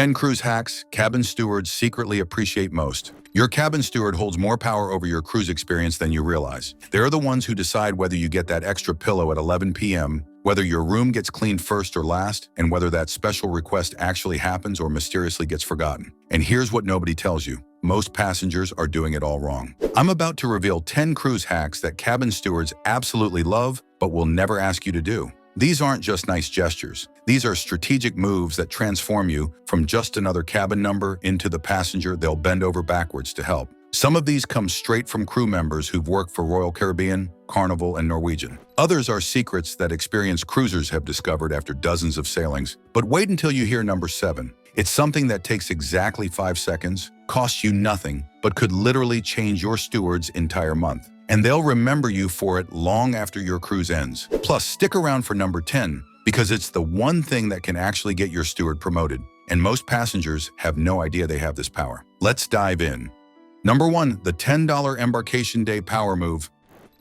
10 cruise hacks cabin stewards secretly appreciate most. Your cabin steward holds more power over your cruise experience than you realize. They're the ones who decide whether you get that extra pillow at 11 p.m., whether your room gets cleaned first or last, and whether that special request actually happens or mysteriously gets forgotten. And here's what nobody tells you. Most passengers are doing it all wrong. I'm about to reveal 10 cruise hacks that cabin stewards absolutely love, but will never ask you to do. These aren't just nice gestures. These are strategic moves that transform you from just another cabin number into the passenger they'll bend over backwards to help. Some of these come straight from crew members who've worked for Royal Caribbean, Carnival, and Norwegian. Others are secrets that experienced cruisers have discovered after dozens of sailings. But wait until you hear number 7. It's something that takes exactly 5 seconds, costs you nothing, but could literally change your steward's entire month. And they'll remember you for it long after your cruise ends. Plus, stick around for number 10, because it's the one thing that can actually get your steward promoted. And most passengers have no idea they have this power. Let's dive in. Number 1, the $10 embarkation day power move.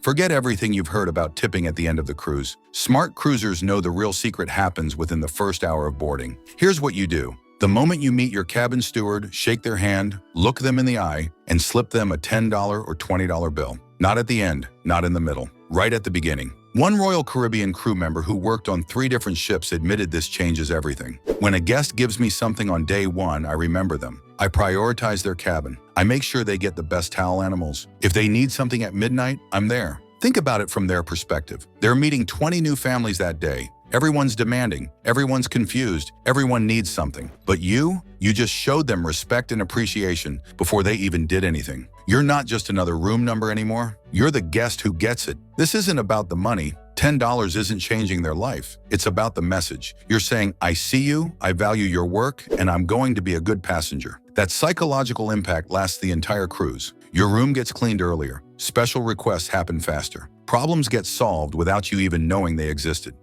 Forget everything you've heard about tipping at the end of the cruise. Smart cruisers know the real secret happens within the first hour of boarding. Here's what you do. The moment you meet your cabin steward, shake their hand, look them in the eye, and slip them a $10 or $20 bill. Not at the end, not in the middle, right at the beginning. One Royal Caribbean crew member who worked on 3 different ships admitted this changes everything. When a guest gives me something on day 1, I remember them. I prioritize their cabin. I make sure they get the best towel animals. If they need something at midnight, I'm there. Think about it from their perspective. They're meeting 20 new families that day. Everyone's demanding, everyone's confused, everyone needs something. But you just showed them respect and appreciation before they even did anything. You're not just another room number anymore. You're the guest who gets it. This isn't about the money. $10 isn't changing their life. It's about the message. You're saying, I see you, I value your work, and I'm going to be a good passenger. That psychological impact lasts the entire cruise. Your room gets cleaned earlier. Special requests happen faster. Problems get solved without you even knowing they existed.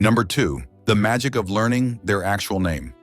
Number 2, the magic of learning their actual name.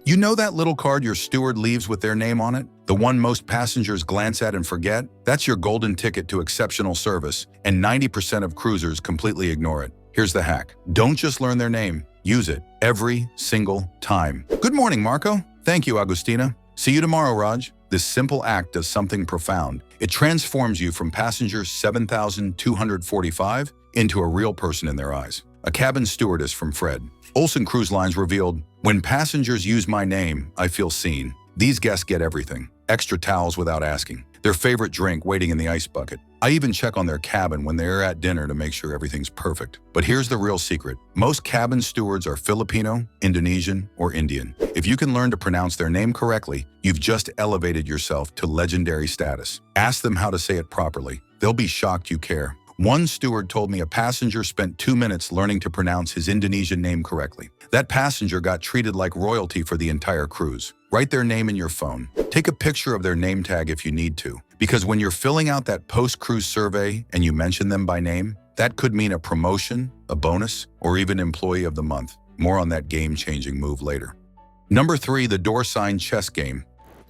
You know that little card your steward leaves with their name on it? The one most passengers glance at and forget? That's your golden ticket to exceptional service, and 90% of cruisers completely ignore it. Here's the hack. Don't just learn their name. Use it every single time. Good morning, Marco. Thank you, Agustina. See you tomorrow, Raj. This simple act does something profound. It transforms you from passenger 7,245 into a real person in their eyes. A cabin stewardess from Fred. Olsen Cruise Lines revealed, when passengers use my name, I feel seen. These guests get everything. Extra towels without asking. Their favorite drink waiting in the ice bucket. I even check on their cabin when they're at dinner to make sure everything's perfect. But here's the real secret. Most cabin stewards are Filipino, Indonesian, or Indian. If you can learn to pronounce their name correctly, you've just elevated yourself to legendary status. Ask them how to say it properly. They'll be shocked you care. One steward told me a passenger spent 2 minutes learning to pronounce his Indonesian name correctly. That passenger got treated like royalty for the entire cruise. Write their name in your phone. Take a picture of their name tag if you need to. Because when you're filling out that post-cruise survey and you mention them by name, that could mean a promotion, a bonus, or even Employee of the Month. More on that game-changing move later. Number 3, the door sign chess game.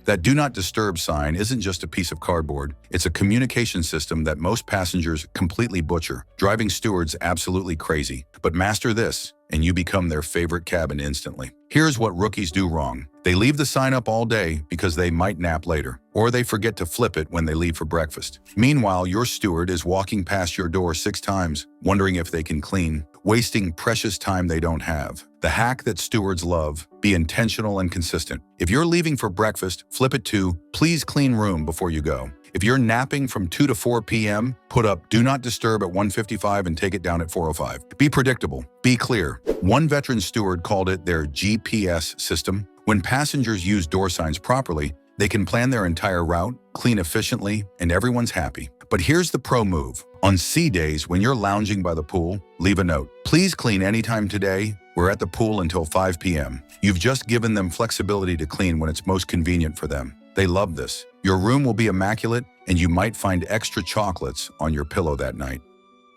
That do not disturb sign isn't just a piece of cardboard. It's a communication system that most passengers completely butcher, driving stewards absolutely crazy. But master this, and you become their favorite cabin instantly. Here's what rookies do wrong. They leave the sign up all day because they might nap later, or they forget to flip it when they leave for breakfast. Meanwhile, your steward is walking past your door 6 times, wondering if they can clean, wasting precious time they don't have. The hack that stewards love: be intentional and consistent. If you're leaving for breakfast, flip it to, please clean room before you go. If you're napping from 2 to 4 p.m., put up do not disturb at 1:55 and take it down at 4:05. Be predictable. Be clear. One veteran steward called it their GPS system. When passengers use door signs properly, they can plan their entire route, clean efficiently, and everyone's happy. But here's the pro move. On sea days, when you're lounging by the pool, leave a note. Please clean anytime today. We're at the pool until 5 p.m. You've just given them flexibility to clean when it's most convenient for them. They love this. Your room will be immaculate, and you might find extra chocolates on your pillow that night.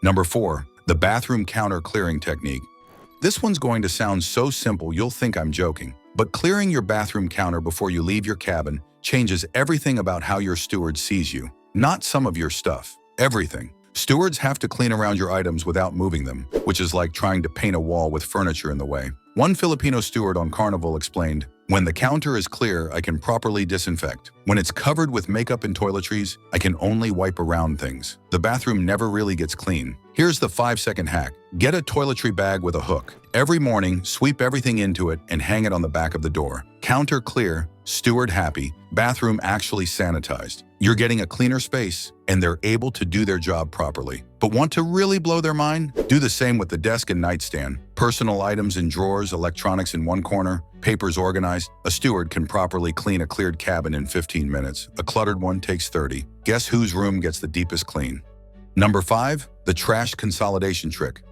Number 4, the bathroom counter clearing technique. This one's going to sound so simple you'll think I'm joking. But clearing your bathroom counter before you leave your cabin changes everything about how your steward sees you. Not some of your stuff. Everything. Stewards have to clean around your items without moving them, which is like trying to paint a wall with furniture in the way. One Filipino steward on Carnival explained, When the counter is clear, I can properly disinfect. When it's covered with makeup and toiletries, I can only wipe around things. The bathroom never really gets clean. Here's the 5-second hack. Get a toiletry bag with a hook. Every morning, sweep everything into it and hang it on the back of the door. Counter clear, steward happy, bathroom actually sanitized. You're getting a cleaner space, and they're able to do their job properly. But want to really blow their mind? Do the same with the desk and nightstand. Personal items in drawers, electronics in one corner, papers organized. A steward can properly clean a cleared cabin in 15 minutes. A cluttered one takes 30. Guess whose room gets the deepest clean? Number 5, the trash consolidation trick.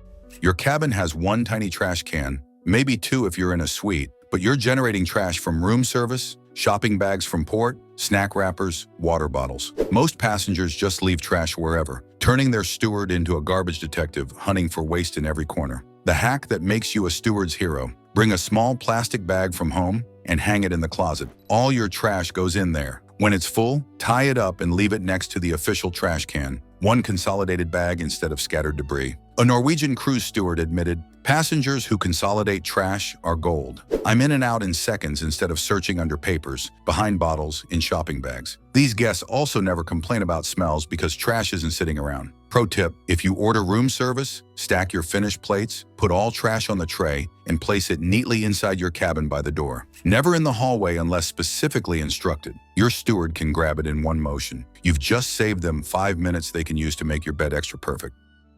Your cabin has one tiny trash can, maybe 2 if you're in a suite, but you're generating trash from room service, shopping bags from port, snack wrappers, water bottles. Most passengers just leave trash wherever, turning their steward into a garbage detective hunting for waste in every corner. The hack that makes you a steward's hero: bring a small plastic bag from home and hang it in the closet. All your trash goes in there. When it's full, tie it up and leave it next to the official trash can. One consolidated bag instead of scattered debris. A Norwegian cruise steward admitted, "Passengers who consolidate trash are gold. I'm in and out in seconds instead of searching under papers, behind bottles, in shopping bags." These guests also never complain about smells because trash isn't sitting around. Pro tip: if you order room service, stack your finished plates, put all trash on the tray, and place it neatly inside your cabin by the door. Never in the hallway unless specifically instructed. Your steward can grab it in one motion. You've just saved them 5 minutes they can use to make your bed extra perfect.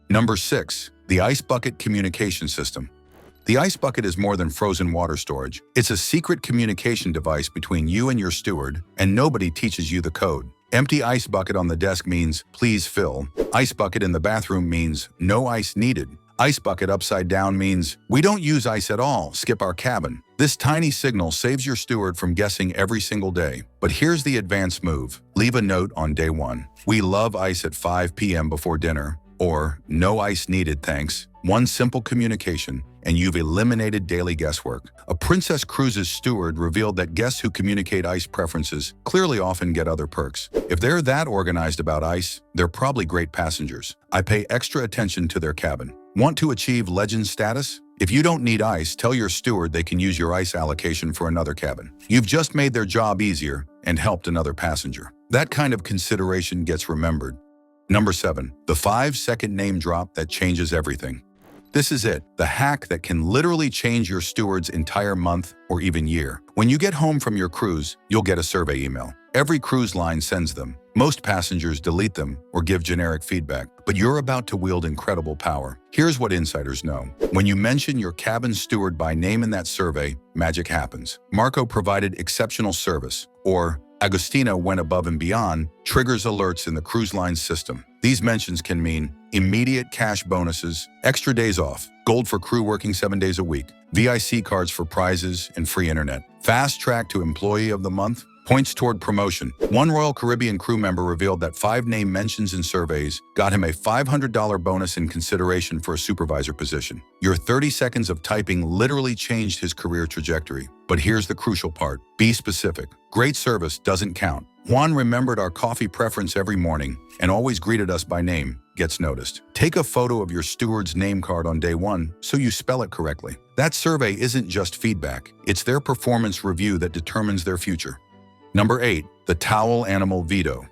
Number 6, the ice bucket communication system. The ice bucket is more than frozen water storage. It's a secret communication device between you and your steward, and nobody teaches you the code. Empty ice bucket on the desk means please fill. Ice bucket in the bathroom means no ice needed. Ice bucket upside down means we don't use ice at all, skip our cabin. This tiny signal saves your steward from guessing every single day. But here's the advanced move. Leave a note on day 1. We love ice at 5 p.m. before dinner, or no ice needed, thanks. One simple communication, and you've eliminated daily guesswork. A Princess Cruises steward revealed that guests who communicate ice preferences clearly often get other perks. If they're that organized about ice, they're probably great passengers. I pay extra attention to their cabin. Want to achieve legend status? If you don't need ice, tell your steward they can use your ice allocation for another cabin. You've just made their job easier and helped another passenger. That kind of consideration gets remembered. Number 7, the 5-second name drop that changes everything. This is it, the hack that can literally change your steward's entire month or even year. When you get home from your cruise, you'll get a survey email. Every cruise line sends them. Most passengers delete them or give generic feedback, but you're about to wield incredible power. Here's what insiders know. When you mention your cabin steward by name in that survey, magic happens. Marco provided exceptional service, or Agostina went above and beyond, triggers alerts in the cruise line system. These mentions can mean immediate cash bonuses, extra days off, gold for crew working 7 days a week, VIC cards for prizes and free internet, fast track to Employee of the Month, points toward promotion. One Royal Caribbean crew member revealed that 5 name mentions in surveys got him a $500 bonus in consideration for a supervisor position. Your 30 seconds of typing literally changed his career trajectory. But here's the crucial part. Be specific. Great service doesn't count. Juan remembered our coffee preference every morning and always greeted us by name. Gets noticed. Take a photo of your steward's name card on day 1 so you spell it correctly. That survey isn't just feedback. It's their performance review that determines their future. Number 8, the towel animal veto.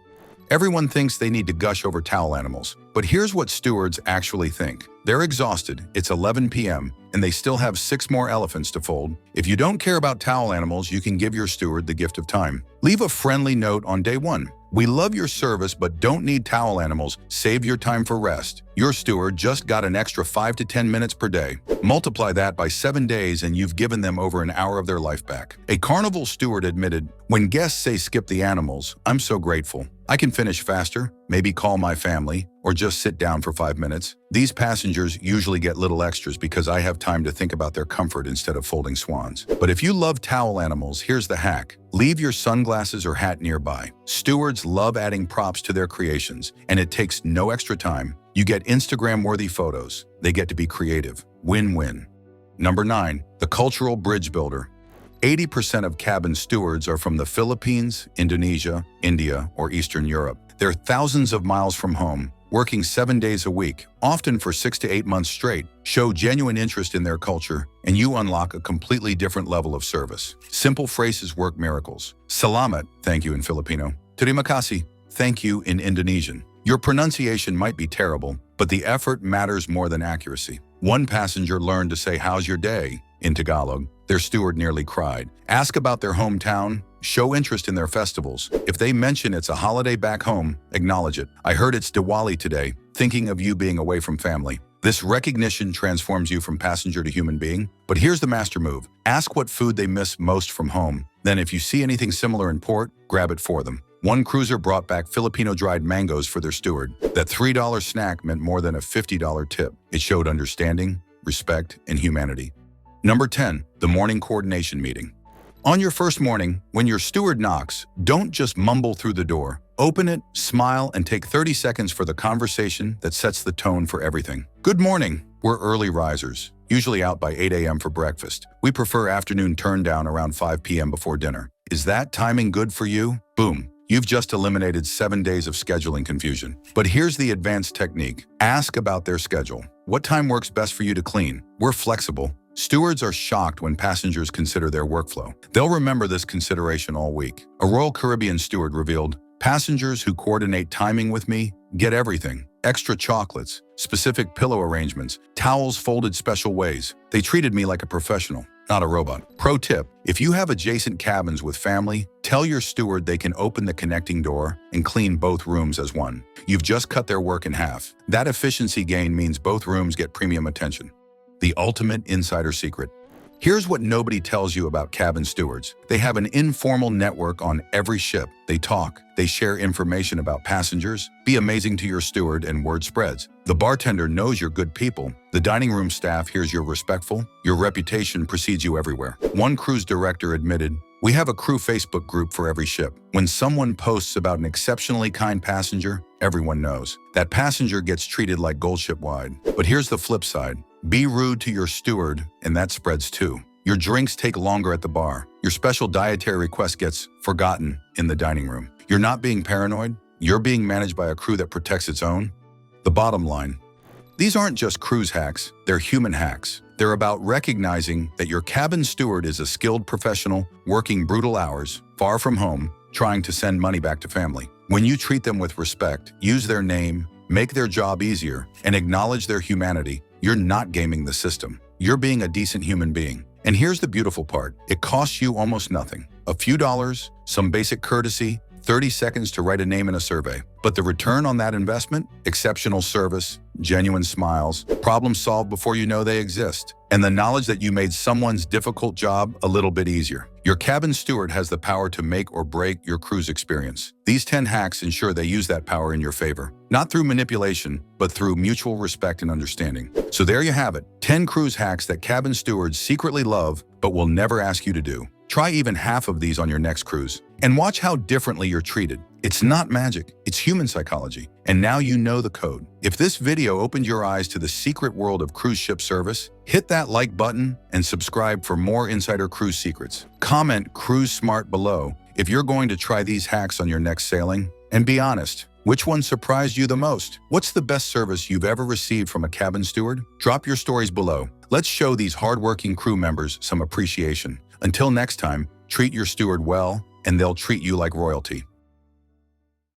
Everyone thinks they need to gush over towel animals, but here's what stewards actually think. They're exhausted, it's 11 p.m., and they still have 6 more elephants to fold. If you don't care about towel animals, you can give your steward the gift of time. Leave a friendly note on day 1. We love your service but don't need towel animals. Save your time for rest. Your steward just got an extra 5 to 10 minutes per day. Multiply that by 7 days and you've given them over an hour of their life back. A Carnival steward admitted, "When guests say skip the animals, I'm so grateful. I can finish faster, maybe call my family, or just sit down for 5 minutes. These passengers usually get little extras because I have time to think about their comfort instead of folding swans." But if you love towel animals, here's the hack. Leave your sunglasses or hat nearby. Stewards love adding props to their creations, and it takes no extra time. You get Instagram-worthy photos. They get to be creative. Win-win. Number 9, the cultural bridge builder. 80% of cabin stewards are from the Philippines, Indonesia, India, or Eastern Europe. They're thousands of miles from home, working 7 days a week, often for 6 to 8 months straight. Show genuine interest in their culture, and you unlock a completely different level of service. Simple phrases work miracles. Salamat, thank you in Filipino. Terima kasih, thank you in Indonesian. Your pronunciation might be terrible, but the effort matters more than accuracy. One passenger learned to say, "How's your day?" in Tagalog. Their steward nearly cried. Ask about their hometown. Show interest in their festivals. If they mention it's a holiday back home, acknowledge it. "I heard it's Diwali today," thinking of you being away from family. This recognition transforms you from passenger to human being. But here's the master move. Ask what food they miss most from home. Then if you see anything similar in port, grab it for them. One cruiser brought back Filipino dried mangoes for their steward. That $3 snack meant more than a $50 tip. It showed understanding, respect, and humanity. Number 10, the morning coordination meeting. On your first morning, when your steward knocks, don't just mumble through the door. Open it, smile, and take 30 seconds for the conversation that sets the tone for everything. Good morning. We're early risers, usually out by 8 a.m. for breakfast. We prefer afternoon turn down around 5 p.m. before dinner. Is that timing good for you? Boom. You've just eliminated 7 days of scheduling confusion. But here's the advanced technique. Ask about their schedule. What time works best for you to clean? We're flexible. Stewards are shocked when passengers consider their workflow. They'll remember this consideration all week. A Royal Caribbean steward revealed, "Passengers who coordinate timing with me get everything. Extra chocolates, specific pillow arrangements, towels folded special ways. They treated me like a professional, not a robot." Pro tip, if you have adjacent cabins with family, tell your steward they can open the connecting door and clean both rooms as one. You've just cut their work in half. That efficiency gain means both rooms get premium attention. The ultimate insider secret. Here's what nobody tells you about cabin stewards. They have an informal network on every ship. They talk, they share information about passengers. Be amazing to your steward and word spreads. The bartender knows you're good people. The dining room staff hears you're respectful. Your reputation precedes you everywhere. One cruise director admitted, "We have a crew Facebook group for every ship. When someone posts about an exceptionally kind passenger, everyone knows. That passenger gets treated like gold ship-wide." But here's the flip side. Be rude to your steward, and that spreads too. Your drinks take longer at the bar. Your special dietary request gets forgotten in the dining room. You're not being paranoid. You're being managed by a crew that protects its own. The bottom line. These aren't just cruise hacks. They're human hacks. They're about recognizing that your cabin steward is a skilled professional working brutal hours, far from home, trying to send money back to family. When you treat them with respect, use their name, make their job easier, and acknowledge their humanity, you're not gaming the system. You're being a decent human being. And here's the beautiful part. It costs you almost nothing. A few dollars, some basic courtesy, 30 seconds to write a name in a survey. But the return on that investment? Exceptional service, genuine smiles, problems solved before you know they exist, and the knowledge that you made someone's difficult job a little bit easier. Your cabin steward has the power to make or break your cruise experience. These 10 hacks ensure they use that power in your favor, not through manipulation, but through mutual respect and understanding. So there you have it, 10 cruise hacks that cabin stewards secretly love, but will never ask you to do. Try even half of these on your next cruise, and watch how differently you're treated. It's not magic, it's human psychology. And now you know the code. If this video opened your eyes to the secret world of cruise ship service, hit that like button and subscribe for more insider cruise secrets. Comment Cruise Smart below if you're going to try these hacks on your next sailing. And be honest, which one surprised you the most? What's the best service you've ever received from a cabin steward? Drop your stories below. Let's show these hardworking crew members some appreciation. Until next time, treat your steward well, and they'll treat you like royalty.